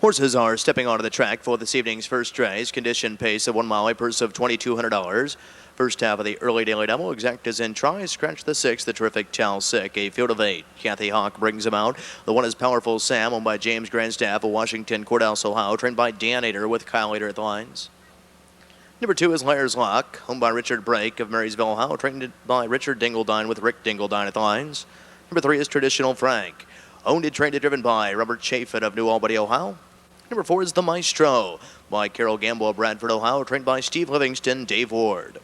Horses are stepping onto the track for this evening's first race. Condition pace of 1 mile, a purse of $2,200. First half of the early daily double. Exact as in try. Scratch the 6, the terrific Chow Sick. A field of 8. Kathy Hawk brings him out. The one is Powerful Sam, owned by James Grandstaff of Washington Courthouse, Ohio. Trained by Dan Ader with Kyle Ader at the lines. Number 2 is Liar's Lock, owned by Richard Brake of Marysville, Ohio. Trained by Richard Dingledine with Rick Dingledine at the lines. Number 3 is Traditional Frank, owned and trained and driven by Robert Chafin of New Albany, Ohio. Number 4 is The Maestro by Carol Gamble of Bradford, Ohio, trained by Steve Livingston, Dave Ward.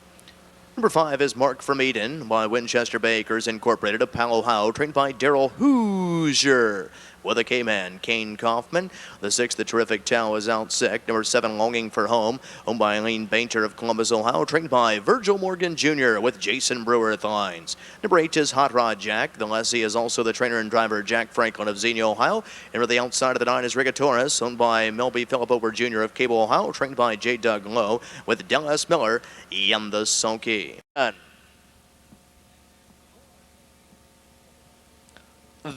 Number 5 is Mark from Eden by Winchester Bay Acres Incorporated of Palo, Ohio, trained by Daryl Hoosier. With a K-Man, Kane Kaufman. The 6, the terrific Chow, is out sick. Number 7, Longing for Home, owned by Eileen Bainter of Columbus, Ohio, trained by Virgil Morgan Jr. with Jason Brewer at the lines. Number 8 is Hot Rod Jack. The lessee is also the trainer and driver Jack Franklin of Xenia, Ohio. And to the outside of the 9 is Rigatoris, owned by Melby Phillip Over Jr. of Cable, Ohio, trained by J. Doug Lowe with Dallas Miller and the Sulky.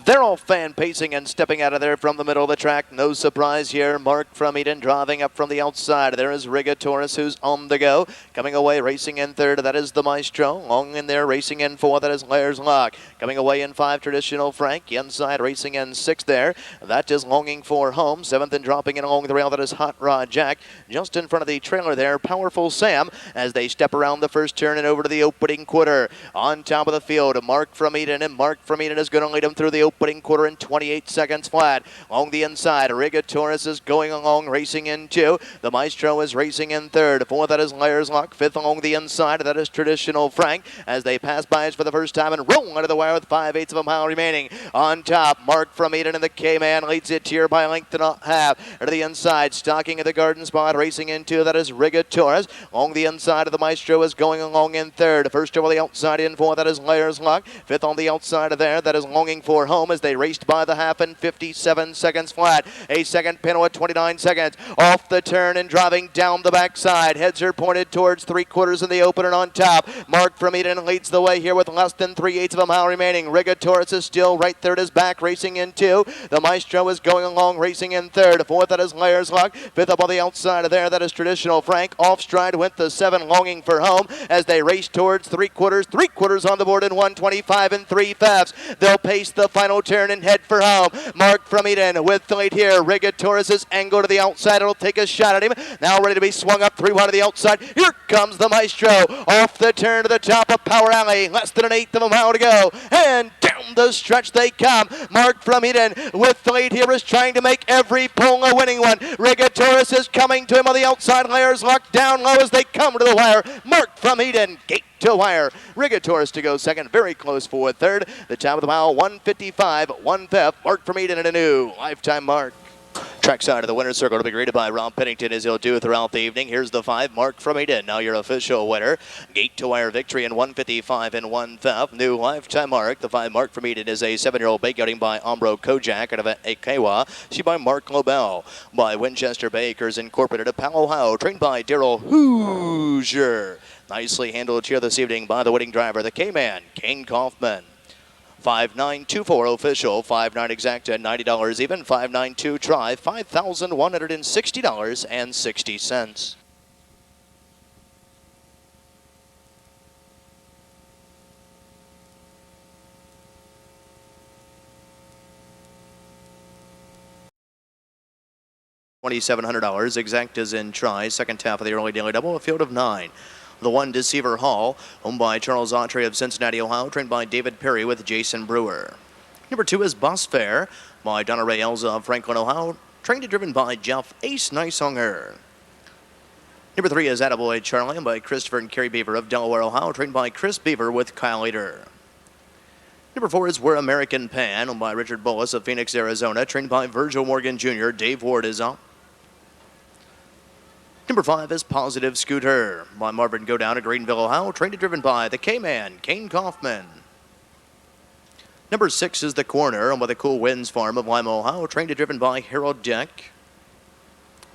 They're all fan pacing and stepping out of there from the middle of the track. No surprise here. Mark from Eden driving up from the outside. There is Rigatoris, who's on the go. Coming away, racing in 3rd. That is the Maestro. Long in there, racing in 4th. That is Liar's Lock. Coming away in 5, Traditional Frank. Inside, racing in 6th there. That is Longing for Home. 7th and dropping in along the rail. That is Hot Rod Jack. Just in front of the trailer there, Powerful Sam, as they step around the first turn and over to the opening quarter. On top of the field, Mark from Eden, and Mark from Eden is going to lead him through the opening quarter in 28 seconds flat. Along the inside, Rigatoris is going along, racing in 2. The Maestro is racing in 3rd. 4th, that is Liar's Lock. 5th along the inside, that is Traditional Frank, as they pass by us for the first time and roll under the wire with 5/8 of a mile remaining. On top, Mark from Eden and the K-Man leads it here by a length and a half. To the inside, stalking at the garden spot, racing in 2. That is Rigatoris. Along the inside of the Maestro is going along in 3rd. First over the outside in 4, that is Liar's Lock. 5th on the outside of there, that is Longing for Home, as they raced by the half in 57 seconds flat. A second pintle at 29 seconds. Off the turn and driving down the backside. Heads are pointed towards 3/4 in the open and on top. Mark from Eden leads the way here with less than 3/8 of a mile remaining. Rigatoris is still right there at his back, racing in 2. The Maestro is going along, racing in 3rd. 4th, that is Liar's Lock. 5th up on the outside of there, that is Traditional Frank. Off stride went the 7, Longing for Home, as they race towards 3/4. 3/4 on the board in 1:25 and 3/5. They'll pace the final turn and head for home. Mark from Eden with the lead here. Rigatoris' angle to the outside. It'll take a shot at him. Now ready to be swung up 3-1 to the outside. Here comes the Maestro. Off the turn to the top of Power Alley. Less than 1/8 of a mile to go. And down the stretch they come. Mark from Eden with the lead here is trying to make every pull a winning one. Rigatoris is coming to him on the outside. Liar's Lock down low as they come to the wire. Mark from Eden, gate to wire. Rigatoris to go second, very close for 3rd. The top of the mile, 1:55, 1/5. Mark from Eden and a new lifetime mark. Trackside of the winner's circle to be greeted by Rob Pennington, as he'll do throughout the evening. Here's the 5, Mark from Eden, now your official winner. Gate to wire victory in 1:55 and 1/5. New lifetime mark. The 5, Mark from Eden, is a 7-year-old bake outing by Umbro Kojak out of Akewa. She by Mark Lobel by Winchester Bay Acres Incorporated of Palo, Ohio, trained by Daryl Hoosier. Nicely handled here this evening by the winning driver, the K-Man, Kane Kaufman. 5924 official, 59 exact at $90 even, 592 try, $5,160.60. $2,700 exact as in try. Second half of the early daily double, a field of 9. The 1, Deceiver Hall, owned by Charles Autry of Cincinnati, Ohio, trained by David Perry with Jason Brewer. Number 2 is Bus Fair by Donna Ray Elza of Franklin, Ohio, trained and driven by Jeff Ace Nicehunger. Number 3 is Attaboy Charlie by Christopher and Carrie Beaver of Delaware, Ohio, trained by Chris Beaver with Kyle Ader. Number 4 is We're American Pan, owned by Richard Bullis of Phoenix, Arizona, trained by Virgil Morgan Jr. Dave Ward is up. Number 5 is Positive Scooter by Marvin Godown of Greenville, Ohio, trained and driven by the K-Man, Kane Kaufman. Number 6 is The Corner, owned by the Cool Winds Farm of Lima, Ohio, trained and driven by Harold Deck.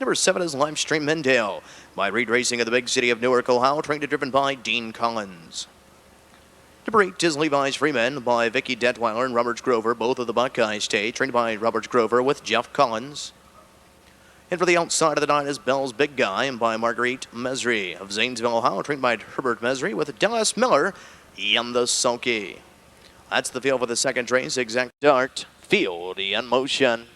Number 7 is Livestream Mendale by Reed Racing of the big city of Newark, Ohio, trained and driven by Dean Collins. Number 8 is Levi's Freeman by Vicky Detweiler and Roberts Grover, both of the Buckeye State, trained by Roberts Grover with Jeff Collins. And for the outside of the 9 is Bell's Big Guy, and by Marguerite Mesri of Zanesville, Ohio, trained by Herbert Mesri with Dallas Miller in the sulky. That's the field for the second race. Exact start, field in motion.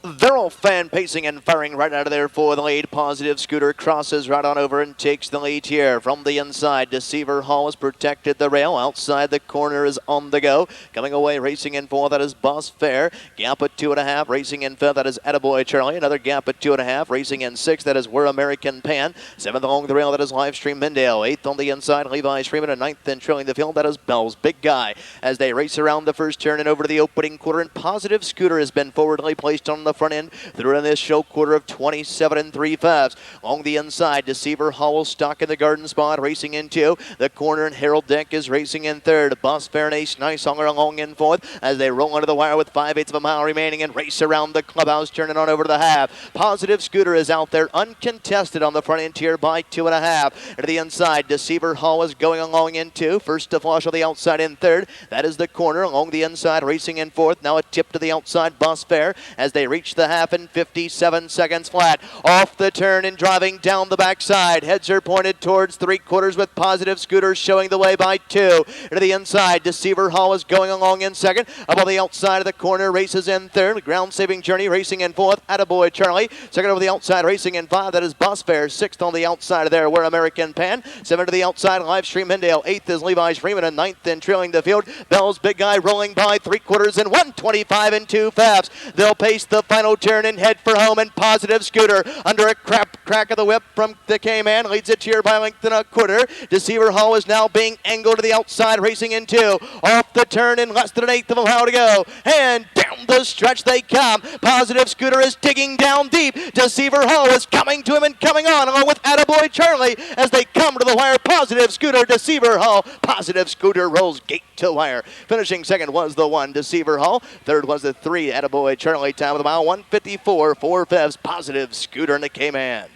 They're all fan pacing and firing right out of there for the lead. Positive Scooter crosses right on over and takes the lead here. From the inside, Deceiver Hall has protected the rail. Outside the corner is On the Go. Coming away, racing in 4, that is Boss Fair. Gap at 2.5, racing in 5th, that is Attaboy Charlie. Another gap at 2.5, racing in 6th, that is We're American Pan. 7th along the rail, that is Livestream Mindale. 8th on the inside, Levi Freeman. And 9th and trailing the field, that is Bell's Big Guy. As they race around the first turn and over to the opening quarter, and Positive Scooter has been forwardly placed on the front end through in this show quarter of 27 3/5. Along the inside, Deceiver Howell stuck in the garden spot, racing into the corner, and Harold Dick is racing in 3rd. Boss Fair and Ace Nicehonger along in 4th as they roll under the wire with 5/8 of a mile remaining and race around the clubhouse, turning on over to the half. Positive Scooter is out there uncontested on the front end here by 2.5. To the inside, Deceiver Hall is going along in 2. First to flush on the outside in 3rd. That is the corner along the inside, racing in 4th. Now a tip to the outside, Boss Fair, as they reach the half in 57 seconds flat. Off the turn and driving down the backside. Heads are pointed towards 3/4 with Positive Scooter showing the way by 2. To the inside, Deceiver Hall is going along in 2nd. Up on the outside of the corner, races in 3rd. Ground Saving Journey racing in 4th. Attaboy Charlie. 2nd over the outside, racing in 5. That is Boss Fair. 6th on the outside of there, We're American Pan. 7 to the outside, Livestream Mindale. 8th is Levi's Freeman, and 9th and trailing the field, Bell's Big Guy rolling by 3/4 and 125 and 2/5. They'll pace the final turn and head for home, and Positive Scooter under a crack of the whip from the K-Man leads it here by length and a quarter. Deceiver Hall is now being angled to the outside, racing in 2. Off the turn in less than 1/8 of a mile to go, and down the stretch they come. Positive Scooter is digging down deep. Deceiver Hall is coming to him and coming on along with Attaboy Charlie as they come to the wire. Positive Scooter, Deceiver Hall. Positive Scooter rolls gate to wire. Finishing second was the 1, Deceiver Hall. Third was the 3, Attaboy Charlie. Time of the mile, 1:54 4/5. Positive Scooter and the K-Man.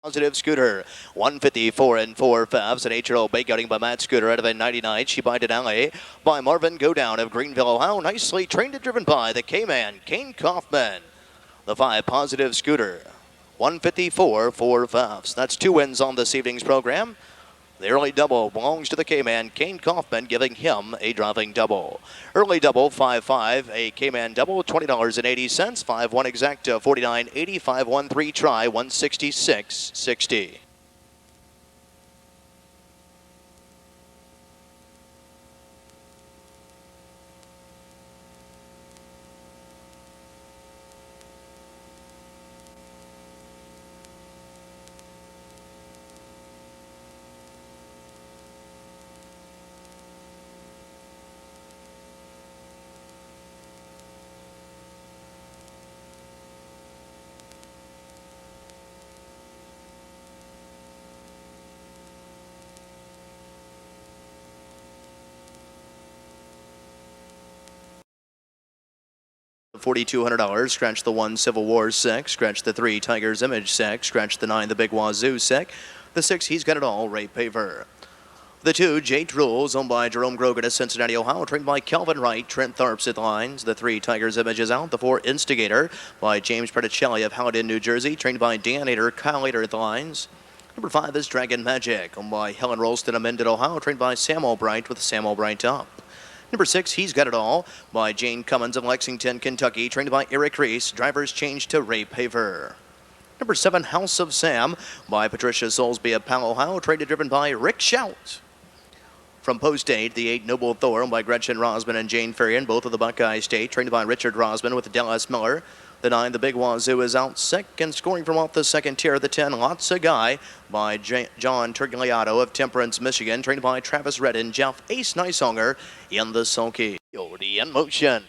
Positive Scooter, 1:54 and 4/5. An 8-year-old bake outing by Matt Scooter out of the 99. She by Denali by Marvin Godown of Greenville, Ohio. Nicely trained and driven by the K-Man, Kane Kaufman. The 5, Positive Scooter, 1:54 4/5. That's 2 wins on this evening's program. The early double belongs to the K-Man, Kane Kaufman, giving him a driving double. Early double, 5-5. A K-Man double, $20.80. 5-1 exacta, $49.80. 5-1 3 try, $166.60. $4,200. Scratch the 1, Civil War sec. Scratch the 3, Tiger's Image sec. Scratch the 9, the Big Wazoo sec. The 6, He's Got It All, Ray Paver. The 2, Jade Rules, owned by Jerome Grogan of Cincinnati, Ohio, trained by Kelvin Wright, Trent Tharps at the lines. The 3, Tiger's Image is out. The 4, Instigator by James Preticelli of Howden, New Jersey, trained by Dan Ader, Kyle Ader at the lines. Number 5 is Dragon Magic, owned by Helen Rolston of Mendon, Ohio, trained by Sam Albright with Sam Albright up. Number 6, He's Got It All by Jane Cummins of Lexington, Kentucky, trained by Eric Reese. Drivers changed to Ray Paver. Number 7, House of Sam by Patricia Soulsby of Powell, Ohio, trained and driven by Rick Shout. From Post 8, the 8, Noble Thor by Gretchen Rosman and Jane Ferrian, both of the Buckeye State, trained by Richard Rosman with Dallas Miller. The 9, the Big Wazoo, is out second, scoring from off the second tier. The 10, Lots of Guy by John Turgliato of Temperance, Michigan, trained by Travis Redden, Jeff Ace Nicehonger in the sulky. Yodi in motion.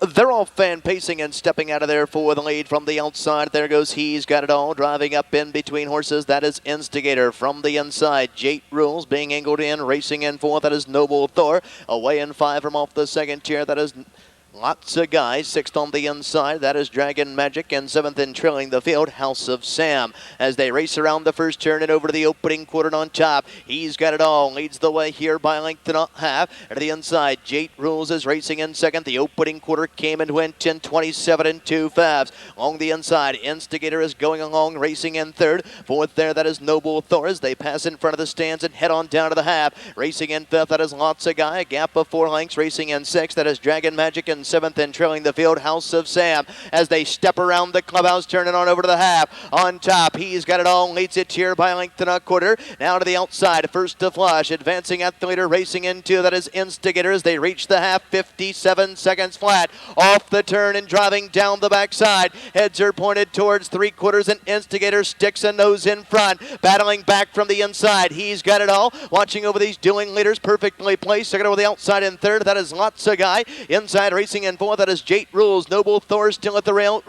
They're all fan pacing and stepping out of there for the lead from the outside. There goes He's Got It All, driving up in between horses. That is Instigator from the inside. Jade Rules being angled in, racing in 4th. That is Noble Thor. Away in 5 from off the second tier. That is Lots of guys. Sixth on the inside, that is Dragon Magic, and seventh in trailing the field, House of Sam. As they race around the first turn and over to the opening quarter on top, he's got it all. Leads the way here by length and a half. And to the inside, Jate Rules is racing in second. The opening quarter came and went 10:27 and 2/5. Along the inside, Instigator is going along, racing in third. Fourth there, that is Noble Thor as they pass in front of the stands and head on down to the half. Racing in fifth, that is Lots of Guy. A gap of 4 lengths. Racing in sixth, that is Dragon Magic, and seventh and trailing the field, House of Sam. As they step around the clubhouse, turning on over to the half. On top, he's got it all, leads it here by length and a quarter. Now to the outside, first to flush, advancing at the leader, racing into, that is Instigator as they reach the half, 57 seconds flat. Off the turn and driving down the backside. Heads are pointed towards 3/4, and Instigator sticks a nose in front. Battling back from the inside, he's got it all. Watching over these dueling leaders, perfectly placed. Second over the outside in third, that is Lots of Guy. Inside racing in fourth, that is Jate Rules. Noble Thor still at the rail,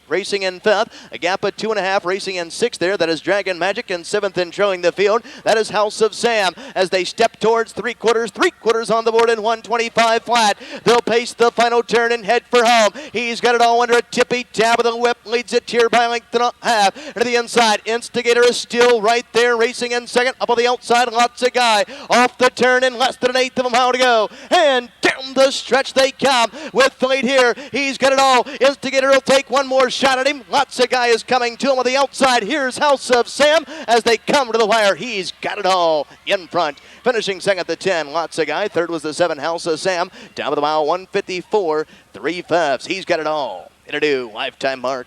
racing in fifth. A gap of 2.5, racing in sixth there, that is Dragon Magic, and seventh in trailing the field, that is House of Sam. As they step towards 3/4 on the board and 125 flat. They'll pace the final turn and head for home. He's got it all under a tippy tap of the whip, leads it here by length and a half. And to the inside, Instigator is still right there, racing in second. Up on the outside, Lots of Guy. Off the turn and less than an eighth of a mile to go. And down the stretch they come with the lead here. He's got it all. Instigator will take one more shot at him. Lots of Guy is coming to him on the outside. Here's House of Sam as they come to the wire. He's got it all in front. Finishing second at the 10, Lots of Guy. Third was the 7, House of Sam. Down to the mile, 154, 3/5. He's got it all. In a new lifetime mark.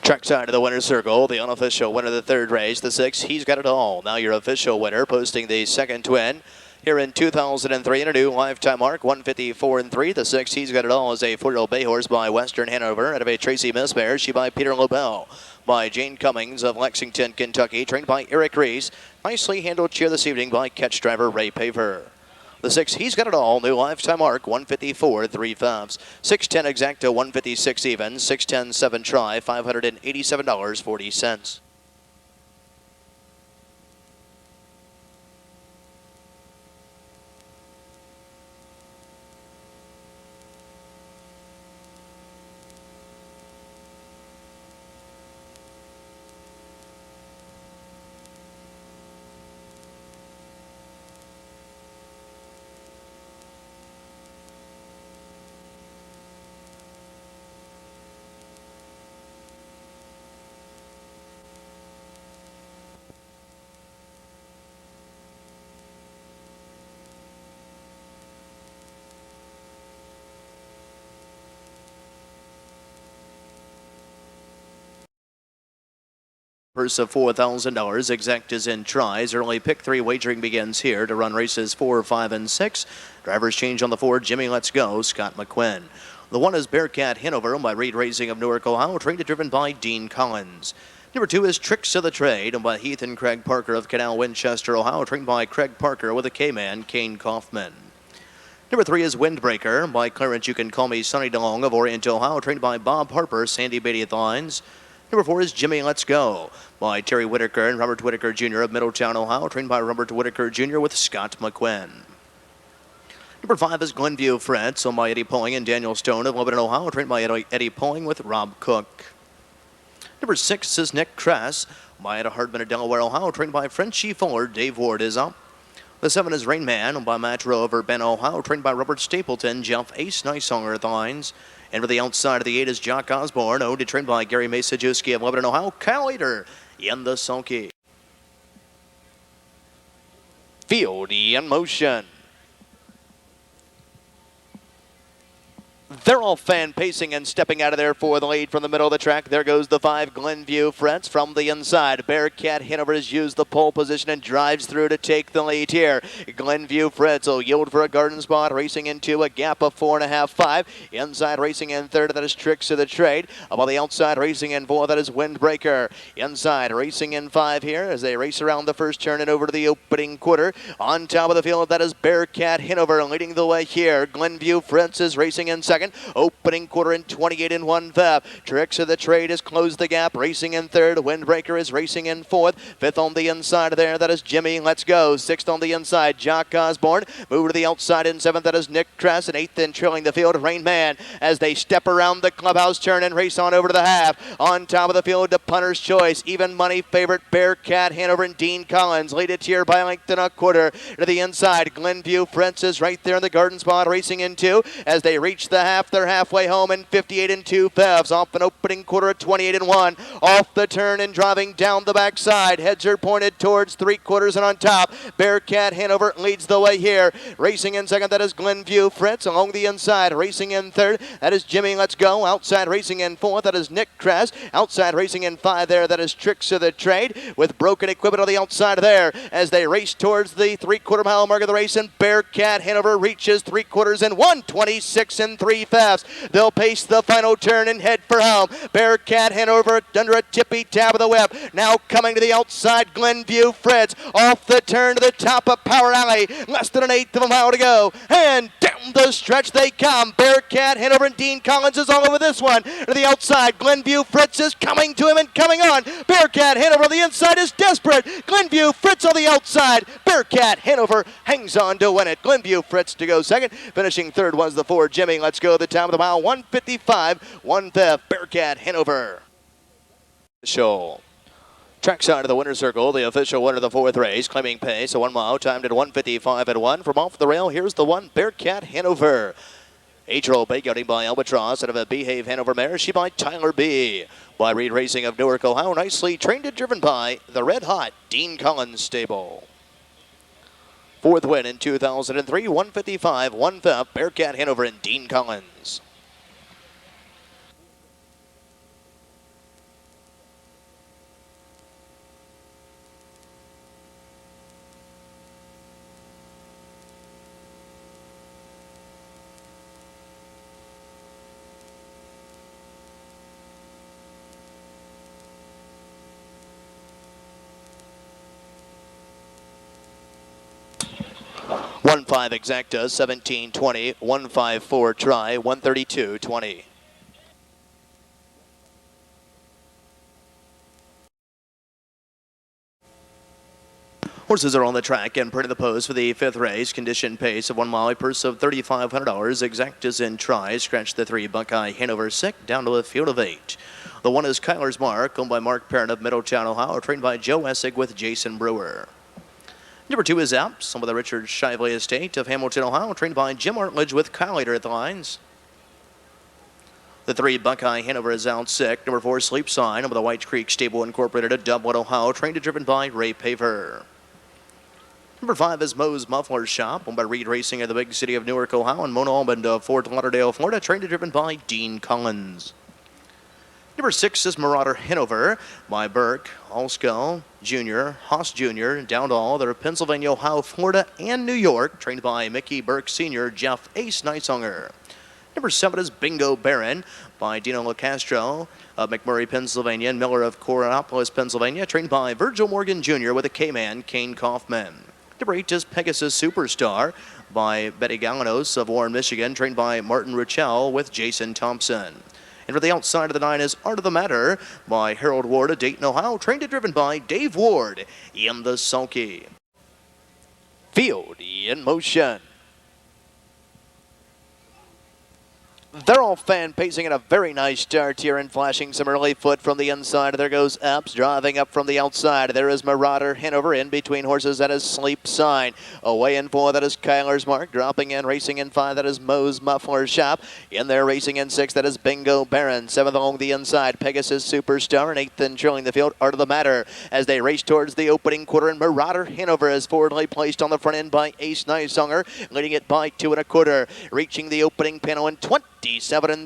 Trackside of the winner's circle, the unofficial winner of the third race, the 6, He's Got It All. Now your official winner, posting the second twin here in 2003 in a new lifetime mark, 154 and 3. The 6, He's Got It All, is a 4-year-old bay horse by Western Hanover out of a Tracy Miss Bear. She by Peter Lobel, by Jane Cummings of Lexington, Kentucky, trained by Eric Reese. Nicely handled cheer this evening by catch driver Ray Paver. The 6, He's Got It All, new lifetime mark, 154, 3/5. 610 exacta, 156 even. 610 7 try, $587.40. Purse of $4,000. Exact is in tries. Early pick 3 wagering begins here to run races 4, 5, and 6. Drivers change on the 4. Jimmy Let's Go, Scott McQuinn. The 1 is Bearcat Hanover by Reed Racing of Newark, Ohio, trained and driven by Dean Collins. Number 2 is Tricks of the Trade by Heath and Craig Parker of Canal, Winchester, Ohio, trained by Craig Parker with a K-man, Kane Kaufman. Number 3 is Windbreaker by Clarence You Can Call Me Sonny DeLong of Orient, Ohio, trained by Bob Harper, Sandy Beatty at the lines. Number 4 is Jimmy Let's Go by Terry Whitaker and Robert Whitaker Jr. of Middletown, Ohio, trained by Robert Whitaker Jr. with Scott McQuinn. Number 5 is Glenview Fretz, owned by Eddie Pulling and Daniel Stone of Lebanon, Ohio, trained by Eddie Pulling with Rob Cook. Number 6 is Nick Kress by Etta Hardman of Delaware, Ohio, trained by Frenchie Fuller. Dave Ward is up. The 7 is Rain Man, owned by Matt Rowe of Urbana, Ohio, trained by Robert Stapleton, Jeff Ace Nicehonger at the lines. And for the outside of the 8 is Jock Osborne, owned and trained by Gary Masajewski of Lebanon, Ohio. Kyle Eater in the sulky. Field in motion. They're all fan pacing and stepping out of there for the lead from the middle of the track. There goes the 5, Glenview Fretz from the inside. Bearcat Hanover has used the pole position and drives through to take the lead here. Glenview Fretz will yield for a garden spot, racing into a gap of 4.5, 5. Inside racing in third, that is Tricks of the Trade. Up on the outside racing in 4, that is Windbreaker. Inside racing in 5 here as they race around the first turn and over to the opening quarter. On top of the field, that is Bearcat Hanover leading the way here. Glenview Fretz is racing in second. second. Opening quarter in 28 and 1/5. Tricks of the Trade has closed the gap, racing in third. Windbreaker is racing in fourth. Fifth on the inside there, that is Jimmy Let's Go. Sixth on the inside, Jock Osborne. Move to the outside in seventh, that is Nick Kress. And eighth in trailing the field, Rain Man, as they step around the clubhouse turn and race on over to the half. On top of the field, the punter's choice. Even money favorite Bearcat Hanover and Dean Collins lead it here by length and a quarter. To the inside, Glenview Fritz is right there in the garden spot, racing in two. As they reach the half, they're halfway home in 58 and 2/5. Off an opening quarter at 28 and 1. Off the turn and driving down the backside. Heads are pointed towards three quarters and on top. Bearcat Hanover leads the way here. Racing in second, that is Glenview Fritz. Along the inside, racing in third, that is Jimmy Let's Go. Outside racing in fourth, that is Nick Kress. Outside racing in five there, that is Tricks of the Trade. With broken equipment on the outside there as they race towards the three-quarter mile mark of the race. And Bearcat Hanover reaches three quarters in 1:26 and 3/5. They'll pace the final turn and head for home. Bearcat Hanover under a tippy tab of the whip. Now coming to the outside, Glenview Fritz off the turn to the top of Power Alley. Less than an eighth of a mile to go. And down the stretch they come. Bearcat Hanover and Dean Collins is all over this one. To the outside, Glenview Fritz is coming to him and coming on. Bearcat Hanover on the inside is desperate. Glenview Fritz on the outside. Bearcat Hanover hangs on to win it. Glenview Fritz to go second. Finishing third was the four Jimmy Let's Go. The top of the mile, 1:55, 1/5. Bearcat Hanover. Show. Trackside of the winner's circle, the official winner of the fourth race, claiming pace. A 1 mile timed at 1:55 and 1. From off the rail, here's the one, Bearcat Hanover. H-Roll Bay gelding by Albatross out of a Behave Hanover mare. She by Tyler B. By Reed Racing of Newark, Ohio. Nicely trained and driven by the red hot Dean Collins stable. Fourth win in 2003, 1:55, 1/5. Bearcat Hanover and Dean Collins. .15 exacta, 17:20, 154 try, 132.20. Horses are on the track and part of the post for the fifth race. Condition pace of 1 mile, a purse of $3,500. Exactas in try. Scratch the three, Buckeye Hanover sick, down to a field of 8. The one is Kyler's Mark, owned by Mark Parent of Middletown, Ohio, trained by Joe Essig with Jason Brewer. Number 2 is Alps, owned by the Richard Shively Estate of Hamilton, Ohio, trained by Jim Artledge with Kyle Leader at the lines. The 3, Buckeye Hanover, is out sick. Number 4, Sleep Sign, owned by the White Creek Stable Incorporated of Dublin, Ohio, trained and driven by Ray Paver. Number 5 is Moe's Muffler Shop, owned by Reed Racing of the big city of Newark, Ohio, and Mona Almond of Fort Lauderdale, Florida, trained and driven by Dean Collins. Number 6 is Marauder Hanover by Burke, Allskull Jr., Haas Jr., Dowdall. They're Pennsylvania, Ohio, Florida, and New York, trained by Mickey Burke Sr., Jeff Ace Neitzonger. Number 7 is Bingo Baron by Dino LaCastro of McMurray, Pennsylvania, and Miller of Coronopolis, Pennsylvania, trained by Virgil Morgan Jr. with a K-Man, Kane Kaufman. Number 8 is Pegasus Superstar by Betty Galanos of Warren, Michigan, trained by Martin Ruchel with Jason Thompson. And for the outside of the 9 is Art of the Matter by Harold Ward of Dayton, Ohio, trained and driven by Dave Ward in the sulky. Field in motion. They're all fan pacing at a very nice start here and flashing some early foot from the inside. There goes Epps driving up from the outside. There is Marauder Hanover in between horses. That is Sleep Sign. Away in 4, that is Kyler's Mark. Dropping in, racing in 5, that is Moe's Muffler Shop. In there, racing in 6, that is Bingo Baron. 7th along the inside, Pegasus Superstar. And 8th in trailing the field, Art of the Matter. As they race towards the opening quarter, and Marauder Hanover is forwardly placed on the front end by Ace Neitzonger, leading it by 2 1/4. Reaching the opening panel in 27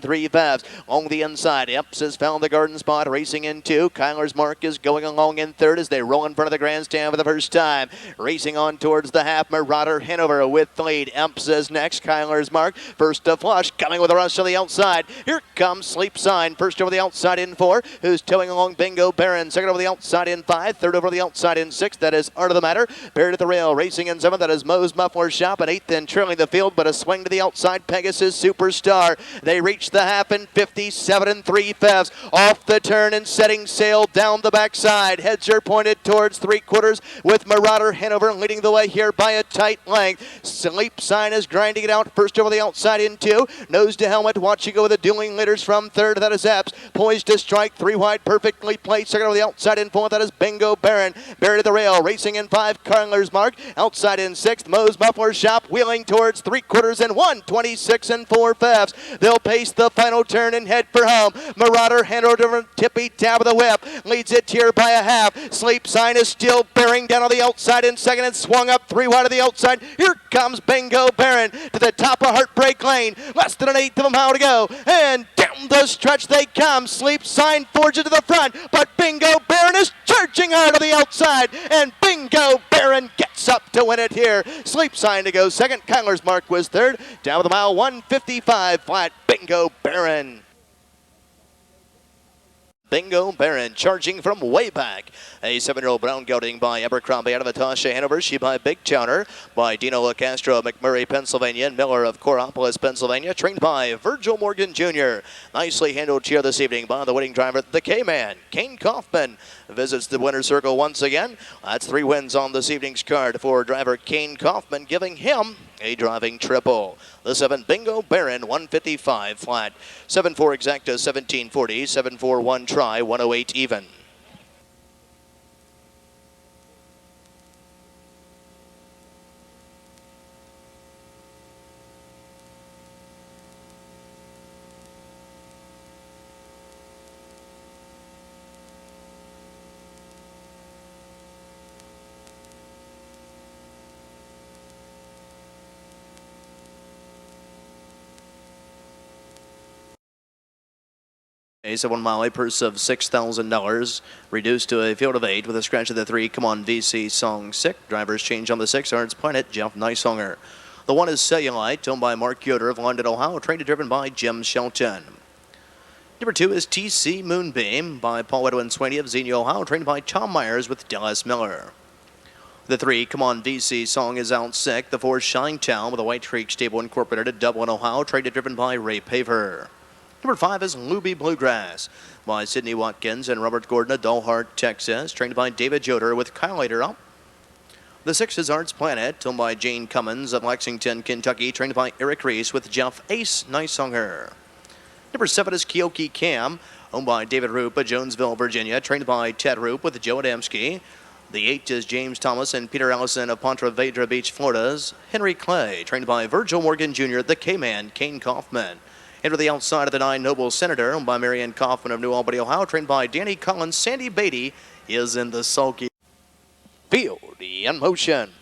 3/5. On the inside, Epps has found the garden spot, racing in 2. Kyler's Mark is going along in 3rd as they roll in front of the grandstand for the first time. Racing on towards the half, Marauder Hanover with the lead. Epps is next, Kyler's Mark first to flush, coming with a rush to the outside. Here comes Sleep Sign, first over the outside in 4, who's towing along Bingo Baron. Second over the outside in 5, third over the outside in 6, that is Art of the Matter. Buried at the rail, racing in 7, that is Moe's Muffler Shop. And 8th in trailing the field, but a swing to the outside, Pegasus Superstar. They reach the half in 57 3/5. Off the turn and setting sail down the backside. Heads are pointed towards 3/4 with Marauder Hanover leading the way here by a tight length. Sleep Sign is grinding it out first over the outside in 2. Nose to helmet, watching go with the dueling leaders from 3rd. That is Epps. Poised to strike, 3 wide, perfectly placed. 2nd over the outside in 4th. That is Bingo Baron. Buried at the rail, racing in 5. Carler's Mark. Outside in 6th. Moe's Muffler Shop, wheeling towards 3/4 and 1. 26 4/5. They'll pace the final turn and head for home. Marauder Hanover, tippy tap of the whip, leads it here by a half. Sleep Sign is still bearing down on the outside in 2nd and swung up 3 wide of the outside. Here comes Bingo Baron to the top of Heartbreak Lane. Less than an 1/8 of a mile to go. And down the stretch they come. Sleep Sign forges to the front, but Bingo Baron is charging hard on the outside. And Bingo Baron gets up to win it here. Sleep Sign to go 2nd. Kyler's Mark was 3rd. Down the mile, 1:55 flat. Bingo Baron. Bingo Baron charging from way back. A 7-year-old brown gelding by Abercrombie out of Natasha Hanover. She by Big Chowner by Dino LaCastro of McMurray, Pennsylvania, and Miller of Coropolis, Pennsylvania. Trained by Virgil Morgan Jr. Nicely handled here this evening by the winning driver, the K-Man. Kane Kaufman visits the winner's circle once again. That's 3 wins on this evening's card for driver Kane Kaufman, giving him a driving triple. The 7 Bingo Baron, 155 flat. 7-4 exacta, 1740. 7-4 one try, 108 even. A 1 mile, a purse of $6,000, reduced to a field of 8 with a scratch of the 3. Come on, VC Song Sick. Drivers change on the 6. Arts Planet, Jeff Neisonger. The 1 is Cellulite, owned by Mark Yoder of London, Ohio, trained and driven by Jim Shelton. Number 2 is TC Moonbeam by Paul Edwin Swaney of Xenia, Ohio, trained by Tom Myers with Dallas Miller. The 3, Come On VC Song, is out sick. The 4, Shine Town with a White Creek Stable Incorporated at Dublin, Ohio, trained and driven by Ray Paver. Number 5 is Luby Bluegrass by Sidney Watkins and Robert Gordon of Dalhart, Texas, trained by David Yoder with Kyle Later up. The 6 is Arts Planet, owned by Jane Cummins of Lexington, Kentucky, trained by Eric Reese with Jeff Ace Neisonger. Number 7 is Kioki Cam, owned by David Roop of Jonesville, Virginia, trained by Ted Roop with Joe Adamski. The 8 is James Thomas and Peter Allison of Ponte Vedra Beach, Florida's Henry Clay, trained by Virgil Morgan Jr., the K-Man, Kane Kaufman. Into the outside of the 9, Noble Senator, owned by Marianne Kaufman of New Albany, Ohio, trained by Danny Collins. Sandy Beatty is in the sulky field in motion.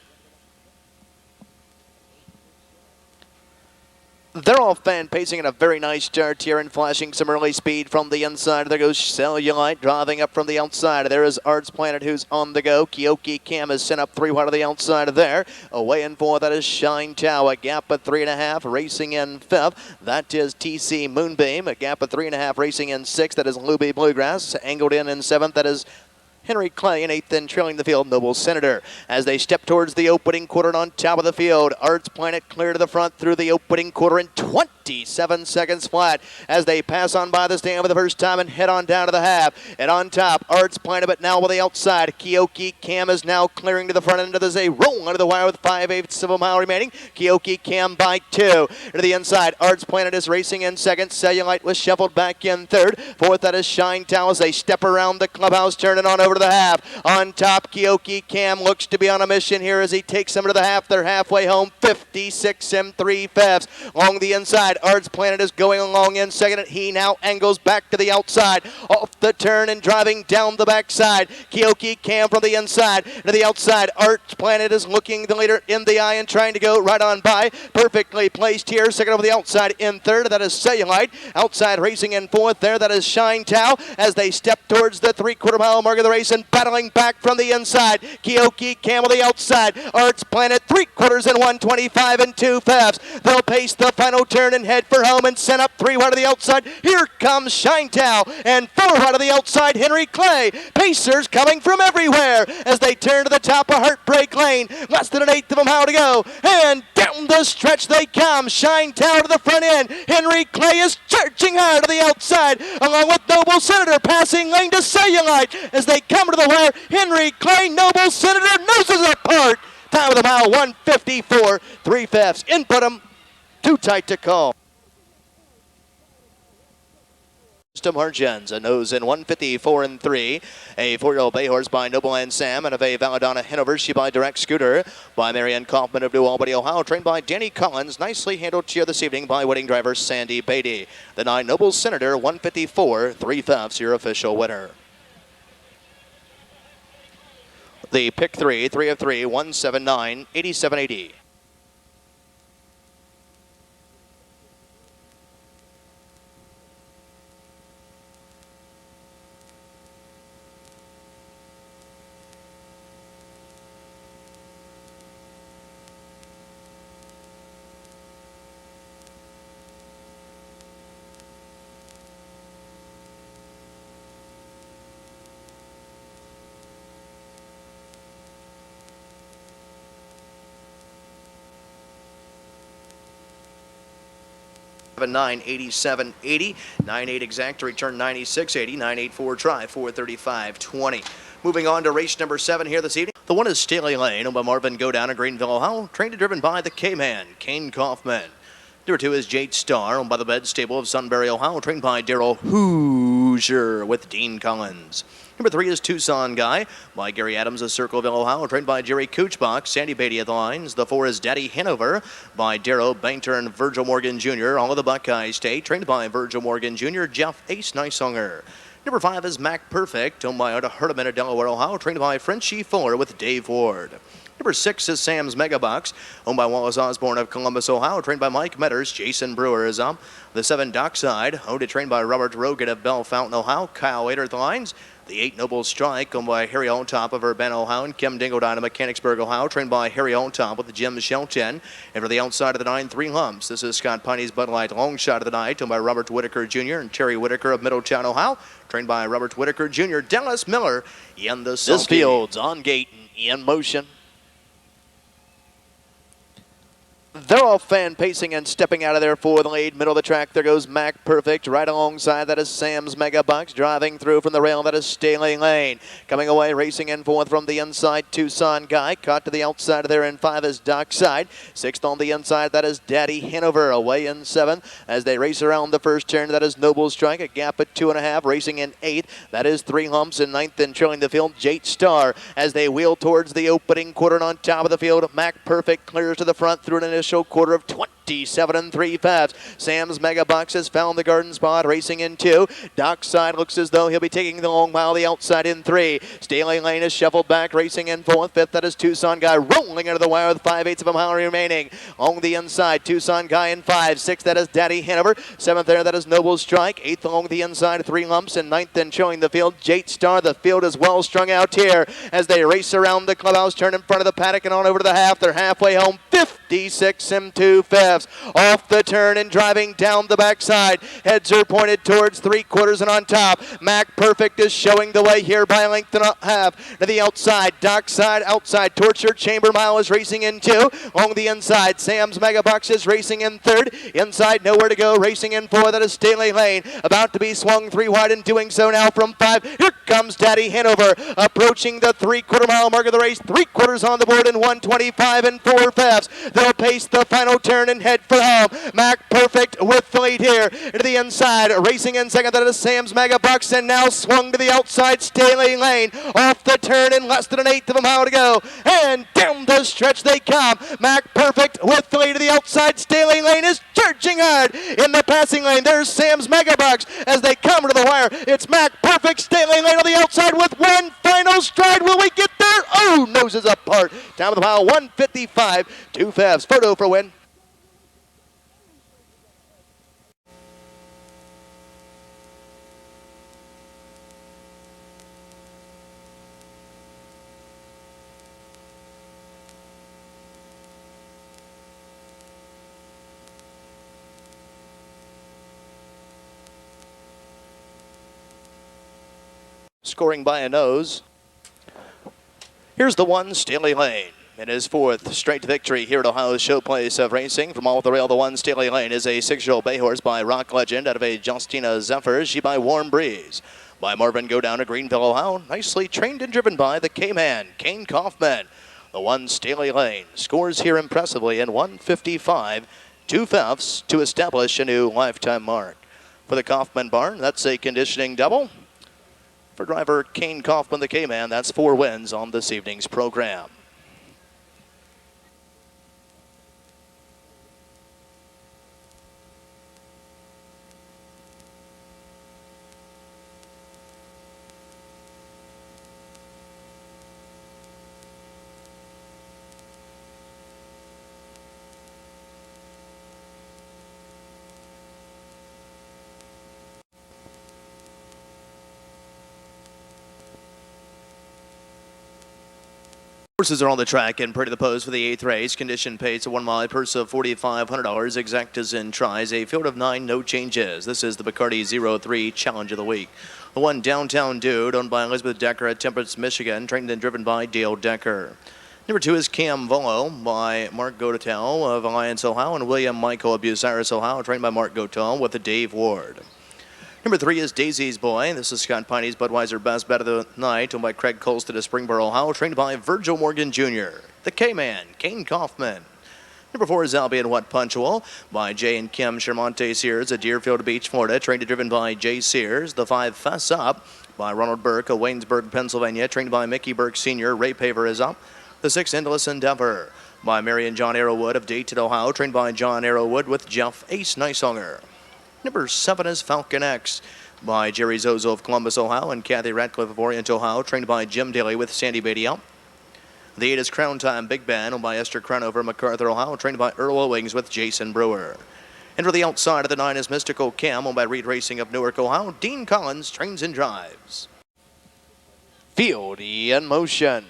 They're all fan pacing in a very nice start here and flashing some early speed from the inside. There goes Cellulite driving up from the outside. There is Arts Planet who's on the go. Kioki Cam is sent up 3 wide of the outside of there. Away in 4, that is Shine Tower. A gap of 3.5, racing in 5th. That is TC Moonbeam. A gap of 3.5, racing in 6th. That is Luby Bluegrass. Angled in 7th. That is Henry Clay in 8th, and trailing the field, Noble Senator. As they step towards the opening quarter on top of the field, Arts Planet clear to the front through the opening quarter in 27 seconds flat as they pass on by the stand for the first time and head on down to the half. And on top, Arts Planet, but now with the outside. Kioki Cam is now clearing to the front end of the Z. Roll under the wire with 5/8 of a mile remaining. Kioki Cam by 2. To the inside, Arts Planet is racing in 2nd. Cellulite was shuffled back in 3rd. 4th, that is Shine Town as they step around the clubhouse, turning on over to the half. On top, Kioki Cam looks to be on a mission here as he takes them to the half. They're halfway home, 56 3/5. Along the inside, Arts Planet is going along in 2nd. He now angles back to the outside. Off the turn and driving down the backside. Kioki Cam from the inside to the outside. Arts Planet is looking the leader in the eye and trying to go right on by. Perfectly placed here. 2nd over the outside in 3rd. That is Cellulite. Outside racing in 4th there. That is Shine Town as they step towards the 3/4 mile mark of the race and battling back from the inside. Kioki Cam on the outside. Arts Planet 3/4 and 125 2/5. They'll pace the final turn and and head for home and sent up 3 wide to the outside. Here comes Shinetown and 4 wide to the outside. Henry Clay. Pacers coming from everywhere as they turn to the top of Heartbreak Lane. Less than an eighth of a mile to go. And down the stretch they come. Shinetown to the front end. Henry Clay is charging hard to the outside along with Noble Senator passing lane to Cellulite as they come to the wire. Henry Clay, Noble Senator noses apart. Time of the mile 1:54. 3/5. Input 'em. Too tight to call. Margins, a nose in 1:54 and 3. A 4-year-old bay horse by Noble and Sam, and of a Valladonna Hanover, she by Direct Scooter by Marianne Kaufman of New Albany, Ohio, trained by Danny Collins. Nicely handled cheer this evening by winning driver Sandy Beatty. The 9 Noble Senator, 1:54, 3/5, your official winner. The pick 3, 3 of 3, 179, 87.80. Nine 87.80, 9.8 exact to return 96.80, 9.84 try 435.20. Moving on to race number 7 here this evening. The one is Staley Lane, owned by Marvin Godown in Greenville, Ohio, trained and driven by the K-Man, Kane Kaufman. Number 2 is Jade Star, owned by the Bed Stable of Sunbury, Ohio, trained by Daryl Hoosier with Dean Collins. Number 3 is Tucson Guy by Gary Adams of Circleville, Ohio, trained by Jerry Kuchbach, Sandy Beatty at the lines. The 4 is Daddy Hanover by Darrow Bainter and Virgil Morgan Jr., all of the Buckeye State, trained by Virgil Morgan Jr., Jeff Ace Nicehunger. Number 5 is Mac Perfect, owned by Oda Herdeman of Delaware, Ohio, trained by Frenchie Fuller with Dave Ward. Number 6 is Sam's Megabox, owned by Wallace Osborne of Columbus, Ohio, trained by Mike Metters. Jason Brewer is up. The 7 Dockside, owned and trained by Robert Rogan of Bell Fountain, Ohio. Kyle Wader at the lines. The 8 Noble Strike, owned by Harry Alltop of Urbana, Ohio, and Kim Dingodine of Mechanicsburg, Ohio, trained by Harry Alltop with Jim Shelton. And for the outside of the 9, 3 Lumps. This is Scott Piney's Bud Light Long Shot of the Night, owned by Robert Whitaker Jr. and Terry Whitaker of Middletown, Ohio, trained by Robert Whitaker Jr. Dallas Miller in the sulky. This field's on gate and in motion. They're all fan pacing and stepping out of there for the lead. Middle of the track, there goes Mac Perfect. Right alongside, that is Sam's Megabucks. Driving through from the rail, that is Staley Lane. Coming away, racing in fourth from the inside, Tucson Guy. Caught to the outside of there in 5 is Dockside. 6th on the inside, that is Daddy Hanover. Away in 7th as they race around the first turn, that is Noble Strike. A gap at 2.5. Racing in 8th, that is 3 Lumps. In 9th and trailing the field, Jade Star. As they wheel towards the opening quarter and on top of the field, Mac Perfect clears to the front through an initial quarter of 27 and 3/5. Sam's Megabox has found the garden spot, racing in 2. Dockside looks as though he'll be taking the long mile, the outside in 3. Staley Lane is shuffled back, racing in 4th. 5th, that is Tucson Guy, rolling into the wire with 5/8 of a mile remaining. On the inside, Tucson Guy in 5. 6th, that is Daddy Hanover. 7th there, that is Noble Strike. 8th along the inside, 3 Lumps. And 9th and showing the field, Jade Star. The field is well strung out here as they race around the clubhouse, turn in front of the paddock and on over to the half. They're halfway home, 56 and 2/5. Off the turn and driving down the backside. Heads are pointed towards 3/4 and on top. Mac Perfect is showing the way here by a length and a half. To the outside, Dockside outside. Torture Chamber Mile is racing in 2. Along the inside, Sam's Megabox is racing in 3rd. Inside, nowhere to go. Racing in 4. That is Staley Lane. About to be swung 3 wide and doing so now from 5. Here comes Daddy Hanover. Approaching the 3/4 mile mark of the race. 3/4 on the board in 1:25 and 4/5. They'll pace the final turn and head for home. Mac Perfect with the lead here. To the inside, racing in 2nd, that is Sam's Megabucks, and now swung to the outside, Staley Lane. Off the turn in less than an eighth of a mile to go. And down the stretch they come. Mac Perfect with the lead to the outside. Staley Lane is charging hard in the passing lane. There's Sam's Megabucks as they come to the wire. It's Mac Perfect, Staley Lane on the outside with one final stride. Will we get there? Oh, noses apart. Time of the mile, 1:55. 2/5. Photo for win. scoring by a nose. Here's the one, Staley Lane. In his fourth straight victory here at Ohio's showplace of racing. From off the rail, the one, Staley Lane, is a 6-year-old bay horse by Rock Legend out of a Justina Zephyr. She by Warm Breeze. By Marvin Go Down to Greenville, Ohio. Nicely trained and driven by the K-Man, Kane Kaufman. The one, Staley Lane, scores here impressively in 1:55, 2/5 to establish a new lifetime mark. For the Kaufman barn, that's a conditioning double. For driver Kane Kaufman, the K-Man, that's 4 wins on this evening's program. Horses are on the track and pretty the pose for the 8th race. Condition pace, a 1 mile, purse of $4,500. Exactas in tries, a field of 9, no changes. This is the Bacardi 03 Challenge of the Week. The one, Downtown Dude, owned by Elizabeth Decker at Temperance, Michigan, trained and driven by Dale Decker. Number 2 is Cam Volo by Mark Godetel of Alliance, Ohio, and William Michael of Bucyrus, Ohio, trained by Mark Godetel with the Dave Ward. Number 3 is Daisy's Boy. This is Scott Piney's Budweiser Best Bet of the Night, owned by Craig Colston of Springboro, Ohio, trained by Virgil Morgan Jr. The K-Man, Kane Kaufman. Number 4 is Albion What Punctual by Jay and Kim Shermonte Sears at Deerfield Beach, Florida, trained and driven by Jay Sears. The 5, Fess Up by Ronald Burke of Waynesburg, Pennsylvania, trained by Mickey Burke Sr. Ray Paver is up. The 6, Endless Endeavor by Mary and John Arrowwood of Dayton, Ohio, trained by John Arrowwood with Jeff Ace Nicehonger. Number 7 is Falcon X by Jerry Zozo of Columbus, Ohio, and Kathy Ratcliffe of Orient, Ohio, trained by Jim Daly with Sandy Beatty out. The 8 is Crown Time Big Band, owned by Esther Crownover, MacArthur, Ohio, trained by Earl Owings with Jason Brewer. And for the outside of the 9 is Mystical Cam, owned by Reed Racing of Newark, Ohio. Dean Collins trains and drives. Field in motion.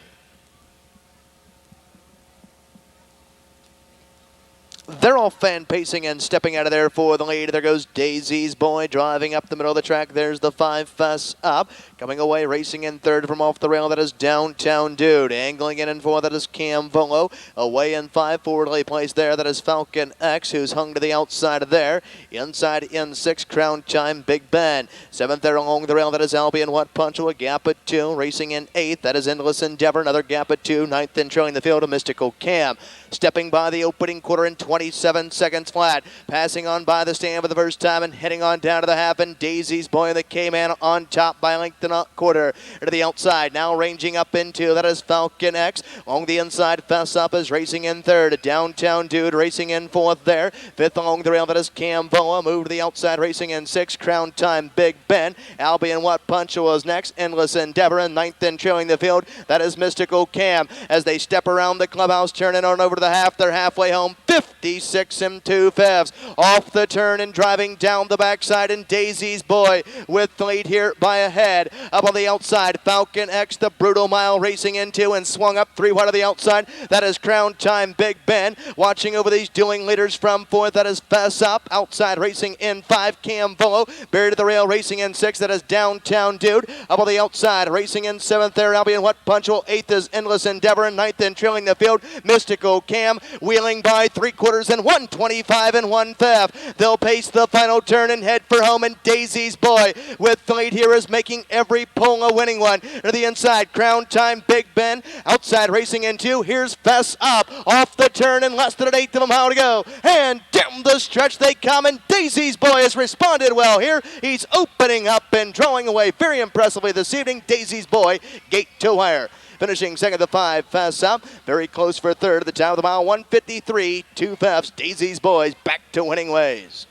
They're all fan pacing and stepping out of there for the lead. There goes Daisy's Boy driving up the middle of the track. There's the 5, Fess Up. Coming away, racing in third from off the rail. That is Downtown Dude. Angling in and 4, that is Cam Volo. Away in 5, forwardly placed there. That is Falcon X, who's hung to the outside of there. Inside in 6, Crown Time Big Ben. 7th there along the rail. That is Albion What Puncho. A gap at 2. Racing in 8th. That is Endless Endeavor. Another gap at 2. 9th in trailing the field of Mystical Cam. Stepping by the opening quarter in 27 seconds flat. Passing on by the stand for the first time and heading on down to the half. And Daisy's Boy and the K-Man on top by a length and a quarter. To the outside, now ranging up into, that is Falcon X. Along the inside, Fess Up is racing in third. Downtown Dude racing in 4th there. 5th along the rail, that is Cam Voa. Move to the outside, racing in 6th. Crown Time Big Ben. Albion What Punch was next. Endless Endeavor. And 9th in trailing the field, that is Mystical Cam. As they step around the clubhouse, turning on over to the half. They're halfway home. 56 and 2/5. Off the turn and driving down the backside, and Daisy's Boy with the lead here by a head. Up on the outside, Falcon X, the brutal mile racing into and swung up 3 wide of the outside. That is Crown Time Big Ben. Watching over these dueling leaders from 4th, that is Fess Up. Outside racing in 5, Cam Volo. Buried to the rail racing in 6, that is Downtown Dude. Up on the outside, racing in 7th there, Albion What Punchel. 8th is Endless Endeavor, and 9th in trailing the field, Mystical Cam. Wheeling by 3/4 and 125 and 1/5. They'll pace the final turn and head for home, and Daisy's Boy with the lead here is making every pull a winning one. To the inside, Crown Time Big Ben. Outside racing in 2. Here's Fess Up. Off the turn and less than an 1/8 of a mile to go. And down the stretch they come, and Daisy's Boy has responded well here. He's opening up and drawing away very impressively this evening. Daisy's Boy, gate to wire. Finishing second, the 5, Fess Up. Very close for third at the top of the mile, 1:53, 2/5. Daisy's Boys back to winning ways.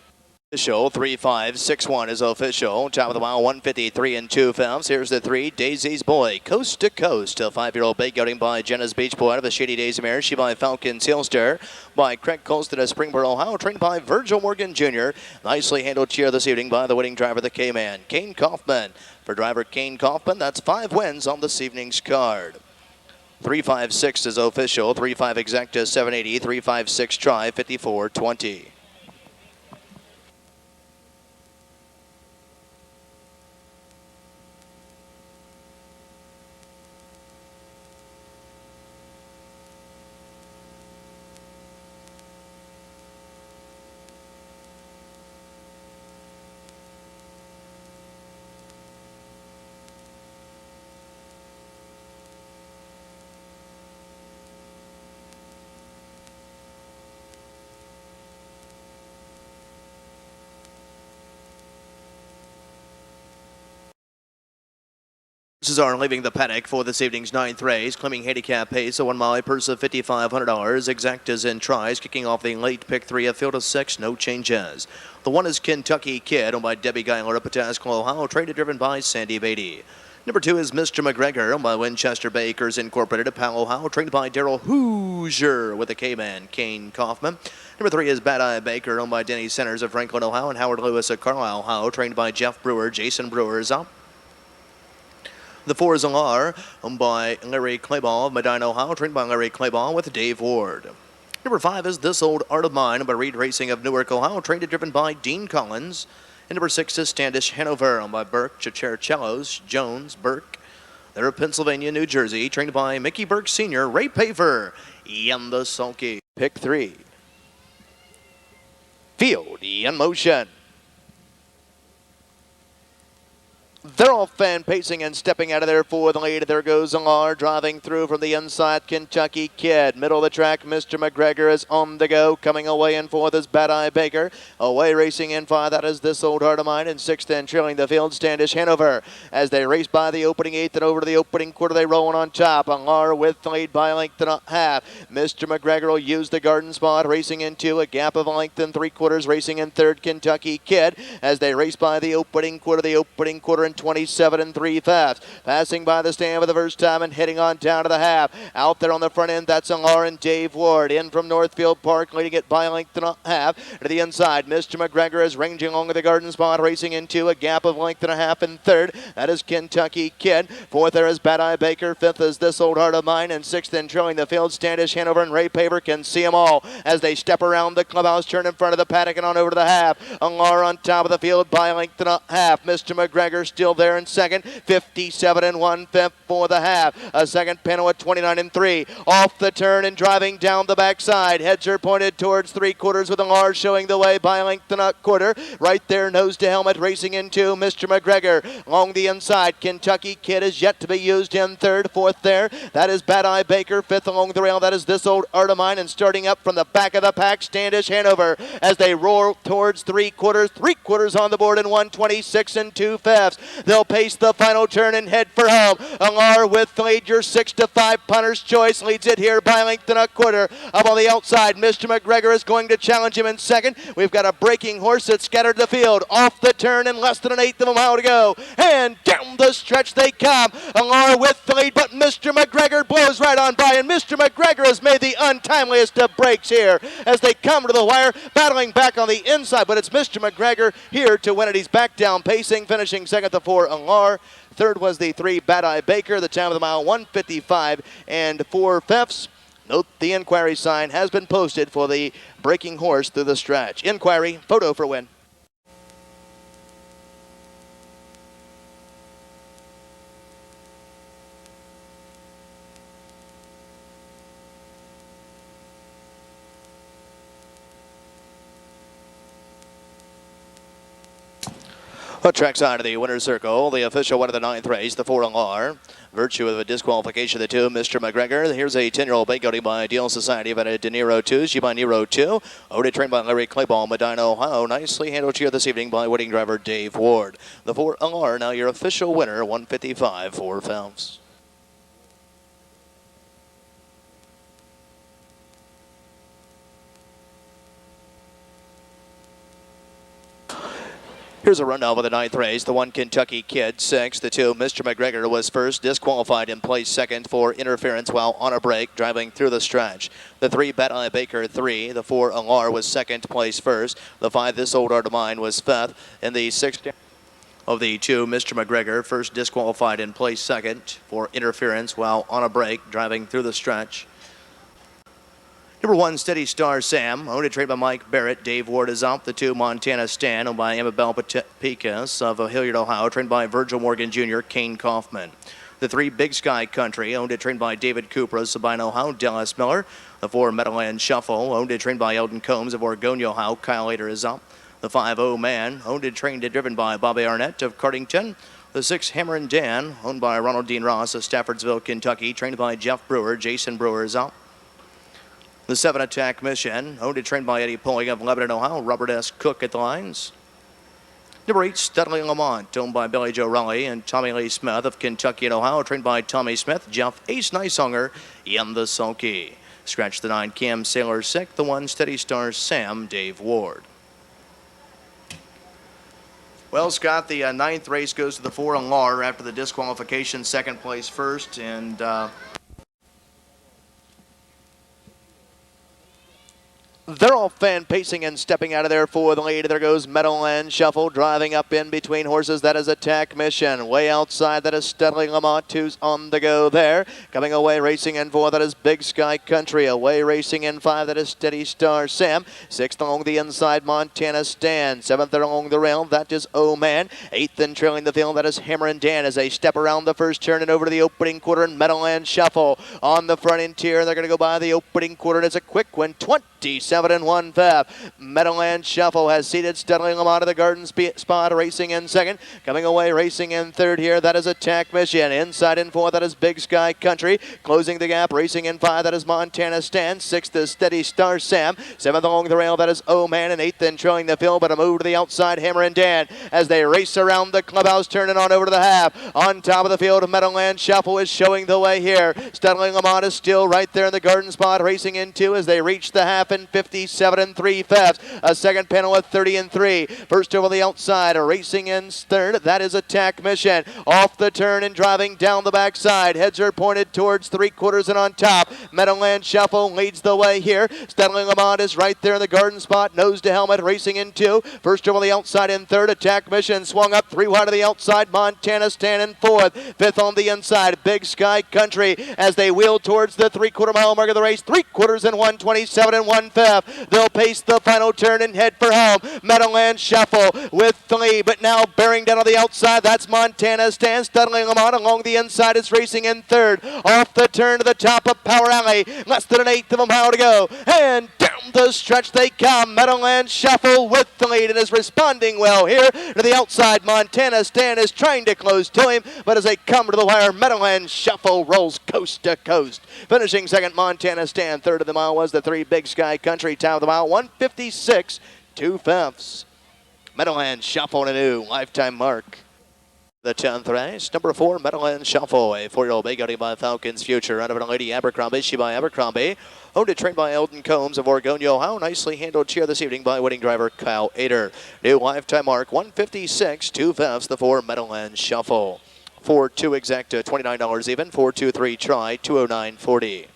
Official 3-5-6-1 is official. Top of the mile, 1:53 and 2/5. Here's the 3, Daisy's Boy, coast to coast. A 5-year-old bay gelding by Jenna's Beach Boy out of the Shady Days mare. She by Falcon Sealster by Craig Colston of Springboro, Ohio, trained by Virgil Morgan Jr. Nicely handled cheer this evening by the winning driver, the K-Man, Kane Kaufman. For driver Kane Kaufman, that's 5 wins on this evening's card. 3-5-6 is official. 3-5 exacta 780. 3-5-6 try 54-20. Horses are leaving the paddock for this evening's ninth race. Claiming handicap pace, a 1 mile purse of $5,500. Exactas and tries, kicking off the late pick 3, a field of 6, no changes. The 1 is Kentucky Kid, owned by Debbie Geiler of Pataskala, Ohio, traded driven by Sandy Beatty. Number 2 is Mr. McGregor, owned by Winchester Bakers Incorporated of Powell, Ohio, trained by Daryl Hoosier with the K-Man, Kane Kaufman. Number 3 is Bad Eye Baker, owned by Denny Centers of Franklin, Ohio, and Howard Lewis of Carlisle, Ohio, trained by Jeff Brewer. Jason Brewer is up. The 4 is Alar, owned by Larry Clayball of Medina, Ohio, trained by Larry Clayball with Dave Ward. Number 5 is This Old Art of Mine, owned by Reed Racing of Newark, Ohio, trained and driven by Dean Collins. And number 6 is Standish Hanover, owned by Burke, Chichercellos, Jones, Burke. They're of Pennsylvania, New Jersey, trained by Mickey Burke Sr., Ray Paver, and the Sulky. Pick 3. Field in motion. They're all fan pacing and stepping out of there for the lead. There goes Alar driving through from the inside. Kentucky Kid. Middle of the track, Mr. McGregor is on the go. Coming away in fourth is Bad Eye Baker. Away racing in 5, that is This Old Heart of Mine. In 6th and trailing the field, Standish Hanover. As they race by the opening 8th and over to the opening quarter, they rolling on top. Alar with the lead by length and a half. Mr. McGregor will use the garden spot, racing into a gap of length and 3/4, racing in 3rd, Kentucky Kid. As they race by the opening quarter in 27 3/5. Passing by the stand for the first time and heading on down to the half. Out there on the front end, that's Alar and Dave Ward. In from Northfield Park, leading it by length and a half. To the inside, Mr. McGregor is ranging along the garden spot, racing into a gap of length and a half in 3rd. That is Kentucky Kid. 4th there is Bad Eye Baker. 5th is This Old Heart of Mine. And 6th and trailing the field, Standish Hanover and Ray Paver. Can see them all as they step around the clubhouse, turn in front of the paddock and on over to the half. Alar on top of the field by length and a half. Mr. McGregor still there in second. 57 1/5 for the half. A second panel at 29 3. Off the turn and driving down the backside. Heads are pointed towards 3/4 with Alar showing the way by length and a quarter. Right there, nose to helmet, racing into Mr. McGregor. Along the inside, Kentucky Kid is yet to be used in 3rd. 4th there, that is Bad Eye Baker. 5th along the rail, that is This Old Art of Mine. And starting up from the back of the pack, Standish Hanover. As they roar towards 3/4 on the board in 1:26 2/5. They'll pace the final turn and head for home. Alar with the lead, your 6 to 5 punter's choice, leads it here by length and a quarter. Up on the outside, Mr. McGregor is going to challenge him in second. We've got a breaking horse that scattered the field. Off the turn and less than 1/8 of a mile to go. And down the stretch they come. Alar with the lead, but Mr. McGregor blows right on by, and Mr. McGregor has made the untimeliest of breaks here as they come to the wire, battling back on the inside, but it's Mr. McGregor here to win it. He's back down pacing, finishing second, the 4 Alar. 3rd was the 3 Bad Eye Baker. The time of the mile, 1:55 4/5. Note the inquiry sign has been posted for the breaking horse through the stretch. Inquiry, photo for win. Well, trackside of the winner's circle, the official win of the 9th race, the 4 Alar. Virtue of a disqualification, the 2, Mr. McGregor. Here's a 10-year-old bay goatee by Deal Society of De Niro 2. She by Nero 2. Already trained by Larry Clayball, Medina, Ohio. Nicely handled here this evening by winning driver Dave Ward. The 4 Alar, now your official winner, 1:55 4/5. Here's a rundown of the 9th race. The 1 Kentucky Kid, 6th. The 2 Mr. McGregor was first, disqualified and placed second for interference while on a break, driving through the stretch. The 3 Bad Eye Baker, 3. The 4 Alar was second, placed first. The 5 This Old Art of Mine was 5th. And the 6th of the 2 Mr. McGregor, first disqualified and placed second for interference while on a break, driving through the stretch. Number 1, Steady Star Sam, owned and trained by Mike Barrett. Dave Ward is out. The 2, Montana Stan, owned by Amabel Pecas of Hilliard, Ohio, trained by Virgil Morgan Jr., Kane Kaufman. The 3, Big Sky Country, owned and trained by David Cooper of Sabine, Ohio, Dallas Miller. The 4, Meadowland Shuffle, owned and trained by Eldon Combs of Oregon, Ohio, Kyle Ader is out. The 5, Oh Man, owned and trained and driven by Bobby Arnett of Cardington. The 6, Hammer and Dan, owned by Ronald Dean Ross of Staffordsville, Kentucky, trained by Jeff Brewer. Jason Brewer is out. The 7, Attack Mission, owned and trained by Eddie Pulling of Lebanon, Ohio. Robert S. Cook at the lines. Number 8, Studley Lamont, owned by Billy Joe Raleigh and Tommy Lee Smith of Kentucky and Ohio, trained by Tommy Smith, Jeff Ace Nicehunger in the sulky. Scratch the 9, Cam Sailor Sick, the 1, Steady Star Sam, Dave Ward. Well, Scott, the 9th race goes to the 4 on Lar after the disqualification, 2nd place first, and they're all fan pacing and stepping out of there for the lead. There goes Meadowland Shuffle driving up in between horses. That is Attack Mission. Way outside, that is Studley Lamont, who's on the go there. Coming away, racing in 4, that is Big Sky Country. Away, racing in 5, that is Steady Star Sam. 6th along the inside, Montana Stan. 7th there along the rail, that is Oh Man. 8th and trailing the field, that is Hammer and Dan as they step around the first turn and over to the opening quarter. And Meadowland Shuffle on the front interior. They're going to go by the opening quarter, and it's a quick one. 27 and 1/5. Meadowland Shuffle has seated Studley Lamont of the Garden spot, racing in 2nd. Coming away, racing in 3rd here, that is Attack Mission. Inside in 4, that is Big Sky Country. Closing the gap, racing in 5, that is Montana Stan. 6th is Steady Star Sam. 7th along the rail, that is Oh Man. And 8th then trailing the field, but a move to the outside, Hammer and Dan, as they race around the clubhouse, turning on over to the half. On top of the field, Meadowland Shuffle is showing the way here. Studley Lamont is still right there in the Garden spot, racing in 2 as they reach the half in 57 and 3/5. A second panel at 30 and 3. First over the outside, racing in 3rd. That is Attack Mission. Off the turn and driving down the backside. Heads are pointed towards 3/4 and on top. Meadowland Shuffle leads the way here. Studley Lamont is right there in the Garden spot, nose to helmet, racing in 2. First over the outside in 3rd. Attack Mission swung up 3 wide to the outside. Montana Stan in 4th. 5th on the inside, Big Sky Country as they wheel towards the 3/4 mile mark of the race. 3/4 and 127 and 1/5. They'll pace the final turn and head for home. Meadowland Shuffle with the lead, but now bearing down on the outside. That's Montana Stan. Studley Lamont along the inside is racing in 3rd. Off the turn to the top of Power Alley. Less than an 1/8 of a mile to go. And down the stretch they come. Meadowland Shuffle with the lead and is responding well here to the outside. Montana Stan is trying to close to him, but as they come to the wire, Meadowland Shuffle rolls coast to coast. Finishing 2nd, Montana Stan. 3rd of the mile was the 3 Big Sky Country. Top of the mile, 156 2/5. Meadowland Shuffle a new lifetime mark. The 10th race, number 4, Meadowland Shuffle, a 4-year-old bay gelding by Falcon's Future, out of an Lady Abercrombie, she by Abercrombie, owned and trained by Eldon Combs of Oregon, Ohio. Nicely handled cheer this evening by winning driver Kyle Ader. New lifetime mark, 156 2/5, the 4 Meadowland Shuffle. 4-2 exacta, $29 even. 4-2-3 try, $209.40.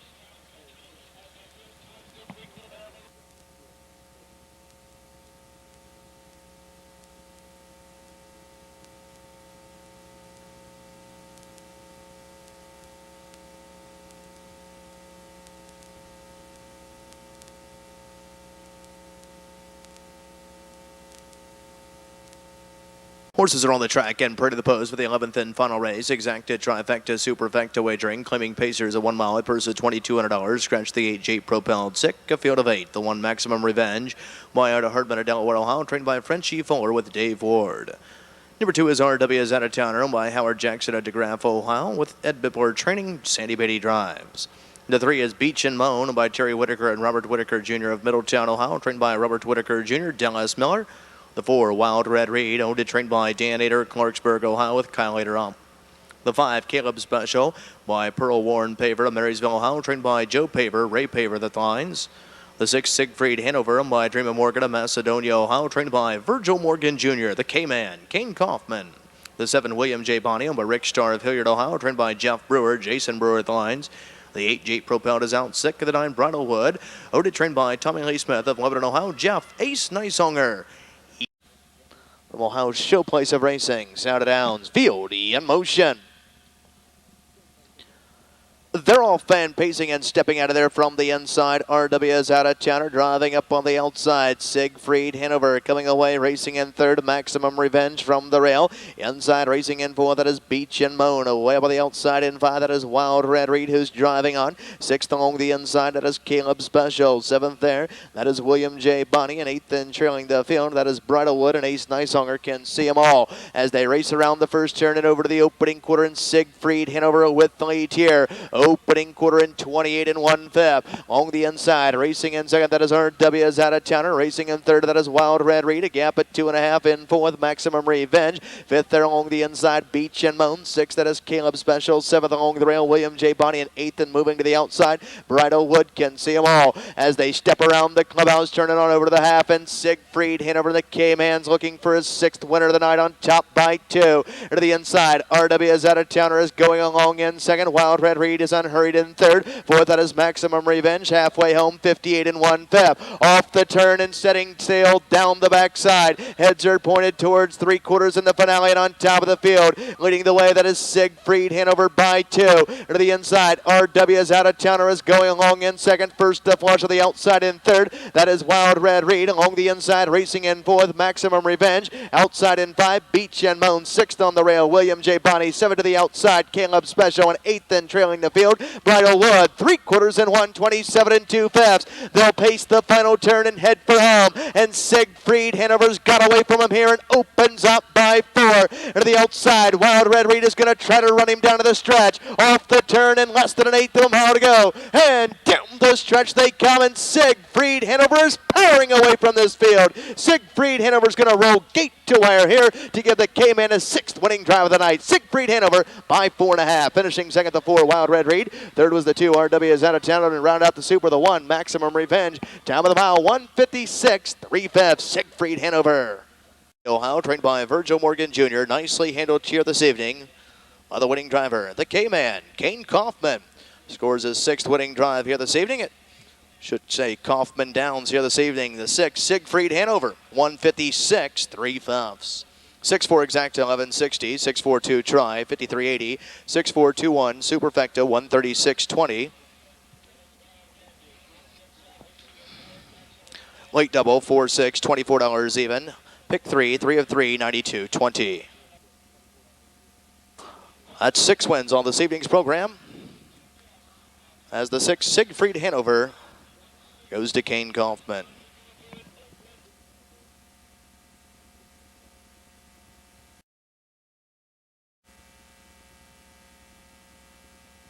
Horses are on the track and per to the post for the 11th and final race. Exacta, trifecta, superfecta wagering. Claiming Pacers a 1 mile at purse of $2,200. Scratch the 8 J propelled sick. A field of 8. The 1 Maximum Revenge. By Ida Herdman of Delaware, Ohio. Trained by Frenchie Fuller with Dave Ward. Number 2 is RW is out of town. Owned by Howard Jackson of DeGraff, Ohio. With Ed Bipler training. Sandy Beatty drives. The 3 is Beach and Moan by Terry Whitaker and Robert Whitaker Jr. of Middletown, Ohio. Trained by Robert Whitaker Jr. Dallas Miller. The 4, Wild Red Reed, owned and trained by Dan Ader, Clarksburg, Ohio, with Kyle Ader on. The 5, Caleb Special, by Pearl Warren Paver of Marysville, Ohio, trained by Joe Paver, Ray Paver, the lines. The 6, Siegfried Hanover, by Dreamer Morgan of Macedonia, Ohio, trained by Virgil Morgan Jr., the K-Man, Kane Kaufman. The 7, William J. Bonnie, by Rick Starr of Hilliard, Ohio, trained by Jeff Brewer, Jason Brewer, the lines. The 8, Jake Propelled is out sick of the 9, Bridlewood, owned and trained by Tommy Lee Smith of Lebanon, Ohio, Jeff Ace Nicehunger. From Ohio's showplace of racing, Scioto Downs, Fieldy in motion. They're all fan pacing and stepping out of there from the inside. RW is out of towner, driving up on the outside. Siegfried Hanover coming away, racing in 3rd. Maximum Revenge from the rail. Inside, racing in 4, that is Beach and Moan. Away up on the outside in 5, that is Wild Red Reed, who's driving on. 6th along the inside, that is Caleb Special. 7th there, that is William J. Bonnie. And 8th in trailing the field, that is Bridlewood. And Ace Nicehunger can see them all as they race around the first turn and over to the opening quarter. And Siegfried Hanover with the lead here. Opening quarter in 28 1/5. On the inside, racing in second, that is RW is out of towner. Racing in third, that is Wild Red Reed. A gap at 2.5 in fourth, Maximum Revenge. Fifth there along the inside, Beach and Moan. Sixth, that is Caleb Special. Seventh along the rail, William J. Bonney. And eighth and moving to the outside, Bridal Wood can see them all as they step around the clubhouse, turning on over to the half. And Siegfried Hanover, the K-Man's looking for his sixth winner of the night on top by 2. To the inside, RW is out of towner is going along in second. Wild Red Reed is unhurried in third. Fourth, that is Maximum Revenge. Halfway home, 58 1/5. Off the turn and setting sail down the backside. Heads are pointed towards 3/4 in the finale, and on top of the field, leading the way, that is Siegfried Hanover by 2. To the inside, RW is out of towner is going along in second. First to flush of the outside in third. That is Wild Red Reed. Along the inside, racing in fourth, Maximum Revenge. Outside in 5, Beach and Moan. Sixth on the rail, William J. Bonney. 7 to the outside, Caleb Special. And 8th and trailing the field, Bridal Wood. 3/4 in 1:27 2/5. They'll pace the final turn and head for home. And Siegfried Hanover's got away from him here and opens up by 4. To the outside, Wild Red Reed is going to try to run him down to the stretch. Off the turn and less than an eighth of a mile to go. And down the stretch they come, and Siegfried Hanover is powering away from this field. Siegfried Hanover's going to roll gate to wire here to give the K-Man his 6th winning drive of the night. Siegfried Hanover by 4.5. Finishing second, the 4, Wild Red Reed. Third was the 2, RW is out of town, and round out the super, the 1, Maximum Revenge. Down of the mile, 1:56 3/5, Siegfried Hanover. Ohio, trained by Virgil Morgan Jr. Nicely handled here this evening by the winning driver, the K-Man, Kane Kaufman. Scores his 6th winning drive here this evening. It should say Kaufman Downs here this evening. The 6, Siegfried Hanover, 1:56 3/5. 6-4 exacta 1160, 6-4-2 try 5380, 6-4-2-1 superfecta 136.20. Late double 4-6 $24 even. Pick 3, 3 of 3 92.20. That's 6 wins on this evening's program, as the 6, Siegfried Hanover, goes to Kane Kaufman.